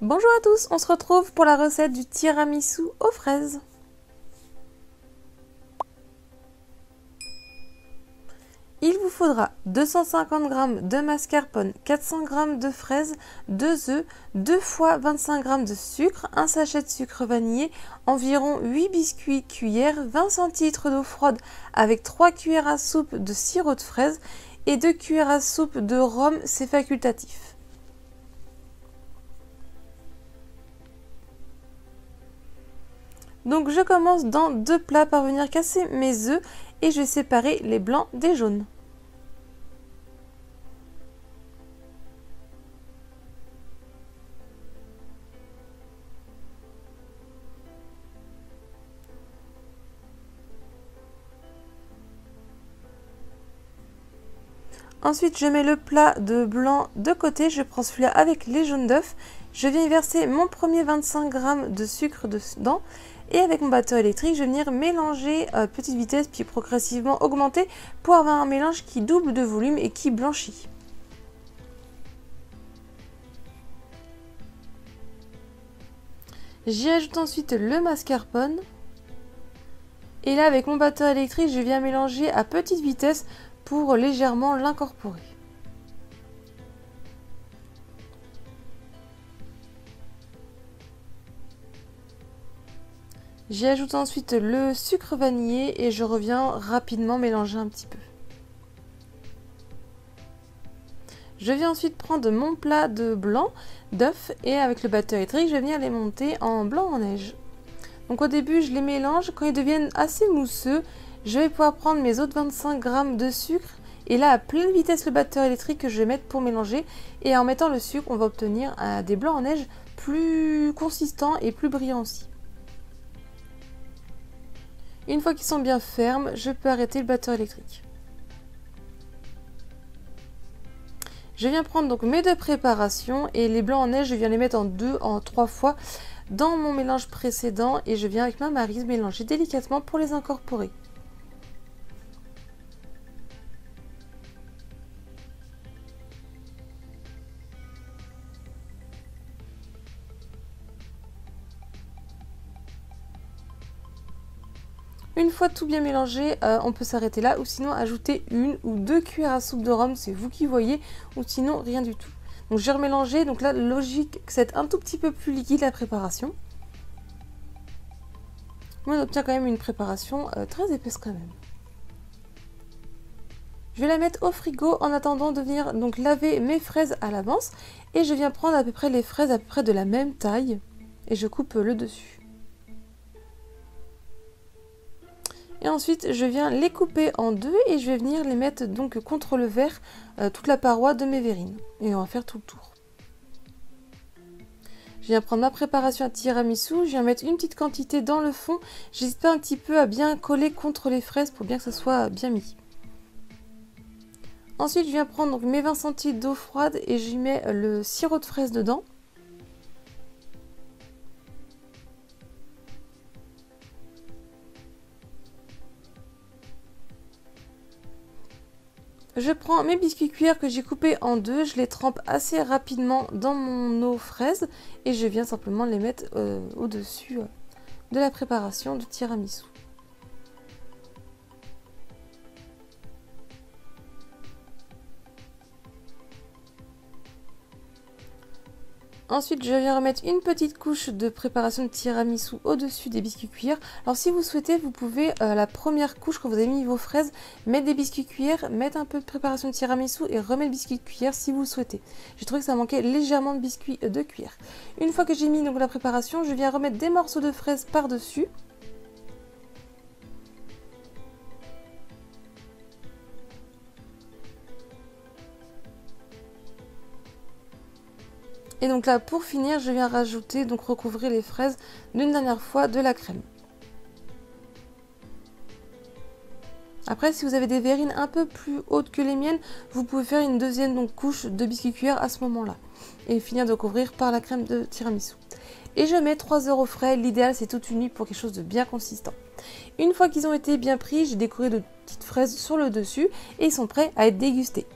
Bonjour à tous, on se retrouve pour la recette du tiramisu aux fraises. Il vous faudra 250 g de mascarpone, 400 g de fraises, 2 œufs, 2 fois 25 g de sucre, un sachet de sucre vanillé, environ 8 biscuits cuillères, 20 cl d'eau froide avec 3 cuillères à soupe de sirop de fraise et 2 cuillères à soupe de rhum, c'est facultatif. Donc je commence dans 2 plats par venir casser mes œufs et je vais séparer les blancs des jaunes. Ensuite, je mets le plat de blanc de côté, je prends celui-là avec les jaunes d'œufs. Je viens y verser mon premier 25 g de sucre dedans. Et avec mon batteur électrique, je vais venir mélanger à petite vitesse, puis progressivement augmenter pour avoir un mélange qui double de volume et qui blanchit. J'y ajoute ensuite le mascarpone. Et là, avec mon batteur électrique, je viens mélanger à petite vitesse pour légèrement l'incorporer. J'y ajoute ensuite le sucre vanillé et je reviens rapidement mélanger un petit peu. Je viens ensuite prendre mon plat de blanc d'œufs et avec le batteur électrique, je vais venir les monter en blanc en neige. Donc au début, je les mélange. Quand ils deviennent assez mousseux, je vais pouvoir prendre mes autres 25 g de sucre et là à pleine vitesse le batteur électrique que je vais mettre pour mélanger. Et en mettant le sucre, on va obtenir des blancs en neige plus consistants et plus brillants aussi. Une fois qu'ils sont bien fermes, je peux arrêter le batteur électrique. Je viens prendre donc mes 2 préparations et les blancs en neige, je viens les mettre en 3 fois dans mon mélange précédent et je viens avec ma maryse mélanger délicatement pour les incorporer. Une fois tout bien mélangé, on peut s'arrêter là ou sinon ajouter 1 ou 2 cuillères à soupe de rhum, c'est vous qui voyez, ou sinon rien du tout. Donc j'ai remélangé, donc là logique que c'est un tout petit peu plus liquide la préparation. Mais on obtient quand même une préparation très épaisse quand même. Je vais la mettre au frigo en attendant de venir donc laver mes fraises à l'avance. Et je viens prendre à peu près les fraises à peu près de la même taille et je coupe le dessus. Et ensuite, je viens les couper en 2 et je vais venir les mettre donc contre le verre, toute la paroi de mes verrines. Et on va faire tout le tour. Je viens prendre ma préparation à tiramisu, je viens mettre une petite quantité dans le fond. J'hésite pas un petit peu à bien coller contre les fraises pour bien que ça soit bien mis. Ensuite, je viens prendre donc mes 20 cl d'eau froide et j'y mets le sirop de fraise dedans. Je prends mes biscuits cuillères que j'ai coupés en 2, je les trempe assez rapidement dans mon eau fraise et je viens simplement les mettre au-dessus de la préparation de tiramisu. Ensuite, je viens remettre une petite couche de préparation de tiramisu au-dessus des biscuits cuillères. Alors si vous souhaitez, vous pouvez, la première couche, quand vous avez mis vos fraises, mettre des biscuits cuillères, mettre un peu de préparation de tiramisu et remettre le biscuit de cuillère si vous le souhaitez. J'ai trouvé que ça manquait légèrement de biscuits de cuillère. Une fois que j'ai mis donc la préparation, je viens remettre des morceaux de fraises par-dessus. Et donc là, pour finir, je viens rajouter, donc recouvrir les fraises d'une dernière fois de la crème. Après, si vous avez des verrines un peu plus hautes que les miennes, vous pouvez faire une deuxième donc, couche de biscuits cuillère à ce moment-là. Et finir de couvrir par la crème de tiramisu. Et je mets 3 œufs au frais, l'idéal c'est toute une nuit pour quelque chose de bien consistant. Une fois qu'ils ont été bien pris, j'ai décoré de petites fraises sur le dessus et ils sont prêts à être dégustés.